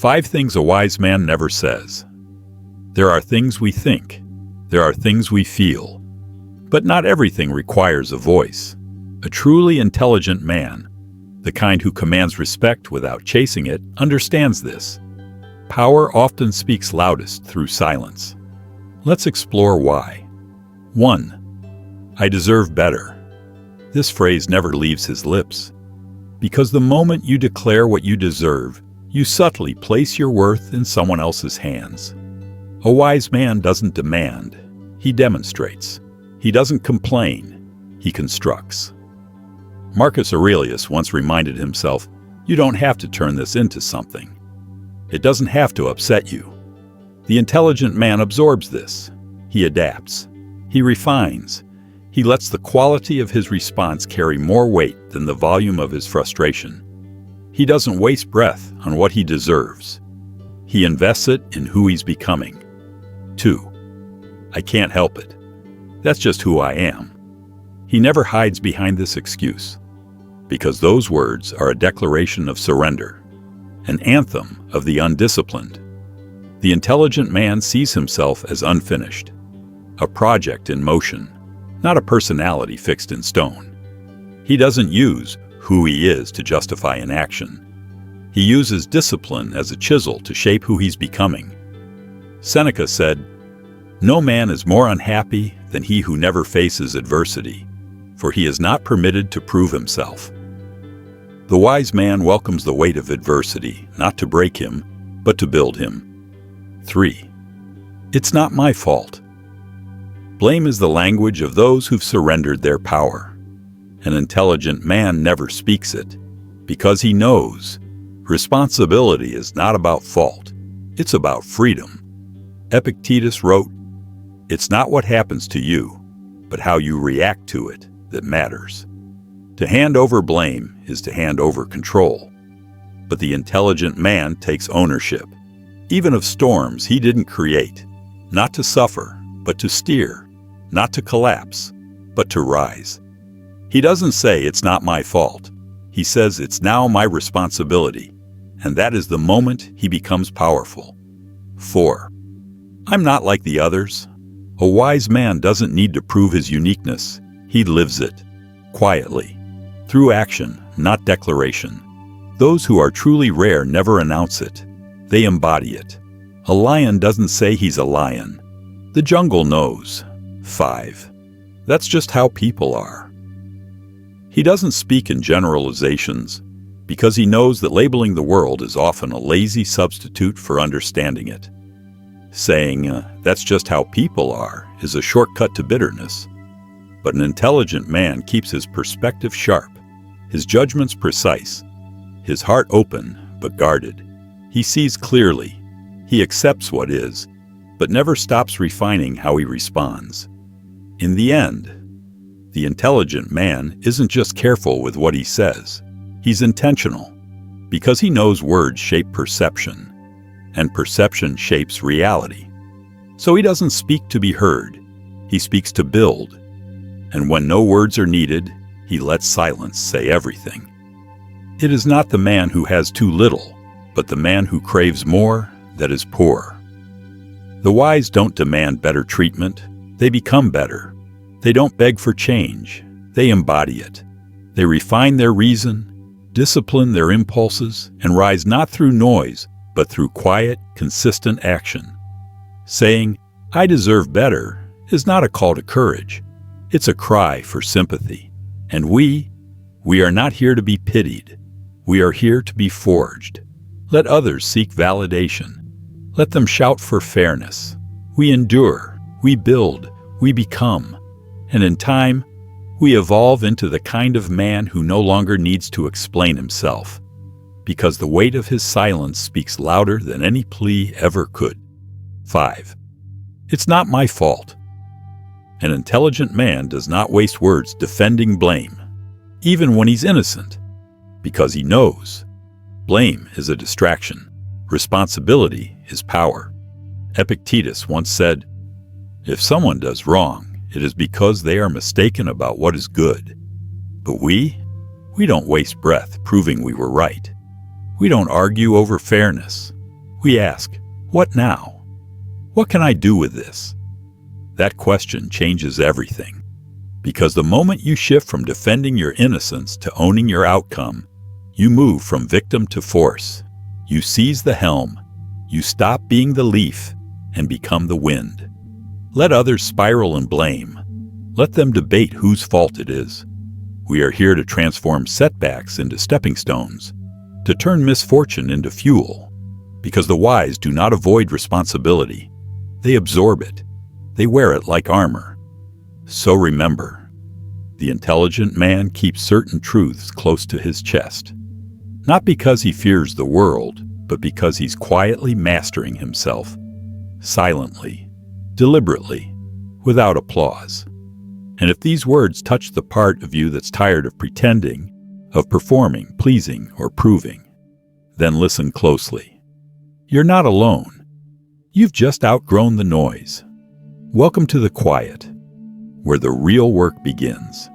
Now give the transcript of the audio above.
5 things a wise man never says. There are things we think. There are things we feel. But not everything requires a voice. A truly intelligent man, the kind who commands respect without chasing it, understands this. Power often speaks loudest through silence. Let's explore why. 1. I deserve better. This phrase never leaves his lips. Because the moment you declare what you deserve, you subtly place your worth in someone else's hands. A wise man doesn't demand, he demonstrates. He doesn't complain, he constructs. Marcus Aurelius once reminded himself, you don't have to turn this into something. It doesn't have to upset you. The intelligent man absorbs this. He adapts. He refines. He lets the quality of his response carry more weight than the volume of his frustration. He doesn't waste breath on what he deserves. He invests it in who he's becoming. 2. I can't help it. That's just who I am. He never hides behind this excuse, because those words are a declaration of surrender, an anthem of the undisciplined. The intelligent man sees himself as unfinished, a project in motion, not a personality fixed in stone. He doesn't use who he is to justify an action. He uses discipline as a chisel to shape who he's becoming. Seneca said, "No man is more unhappy than he who never faces adversity, for he is not permitted to prove himself." The wise man welcomes the weight of adversity, not to break him, but to build him. 3. It's not my fault. Blame is the language of those who've surrendered their power. An intelligent man never speaks it, because he knows responsibility is not about fault, it's about freedom. Epictetus wrote, "It's not what happens to you, but how you react to it that matters." To hand over blame is to hand over control. But the intelligent man takes ownership, even of storms he didn't create, not to suffer, but to steer, not to collapse, but to rise. He doesn't say it's not my fault. He says it's now my responsibility, and that is the moment he becomes powerful. 4. I'm not like the others. A wise man doesn't need to prove his uniqueness. He lives it, quietly, through action, not declaration. Those who are truly rare never announce it. They embody it. A lion doesn't say he's a lion. The jungle knows. 5. That's just how people are. He doesn't speak in generalizations, because he knows that labeling the world is often a lazy substitute for understanding it. Saying, that's just how people are, is a shortcut to bitterness. But an intelligent man keeps his perspective sharp, his judgments precise, his heart open but guarded. He sees clearly. He accepts what is, but never stops refining how he responds. In the end, the intelligent man isn't just careful with what he says. He's intentional, because he knows words shape perception, and perception shapes reality. So he doesn't speak to be heard. He speaks to build. And when no words are needed, he lets silence say everything. It is not the man who has too little, but the man who craves more that is poor. The wise don't demand better treatment. They become better. They don't beg for change. They embody it. They refine their reason, discipline their impulses, and rise not through noise, but through quiet, consistent action. Saying, "I deserve better," is not a call to courage. It's a cry for sympathy. And we are not here to be pitied. We are here to be forged. Let others seek validation. Let them shout for fairness. We endure, we build, we become. And in time, we evolve into the kind of man who no longer needs to explain himself, because the weight of his silence speaks louder than any plea ever could. 5. It's not my fault. An intelligent man does not waste words defending blame, even when he's innocent, because he knows blame is a distraction. Responsibility is power. Epictetus once said, "If someone does wrong, it is because they are mistaken about what is good. But we don't waste breath proving we were right. We don't argue over fairness. We ask, what now? What can I do with this? That question changes everything. Because the moment you shift from defending your innocence to owning your outcome, you move from victim to force. You seize the helm. You stop being the leaf and become the wind. Let others spiral and blame. Let them debate whose fault it is. We are here to transform setbacks into stepping stones, to turn misfortune into fuel. Because the wise do not avoid responsibility. They absorb it. They wear it like armor. So remember, the intelligent man keeps certain truths close to his chest. Not because he fears the world, but because he's quietly mastering himself. Silently, deliberately, without applause. And if these words touch the part of you that's tired of pretending, of performing, pleasing, or proving, then listen closely. You're not alone. You've just outgrown the noise. Welcome to the quiet, where the real work begins.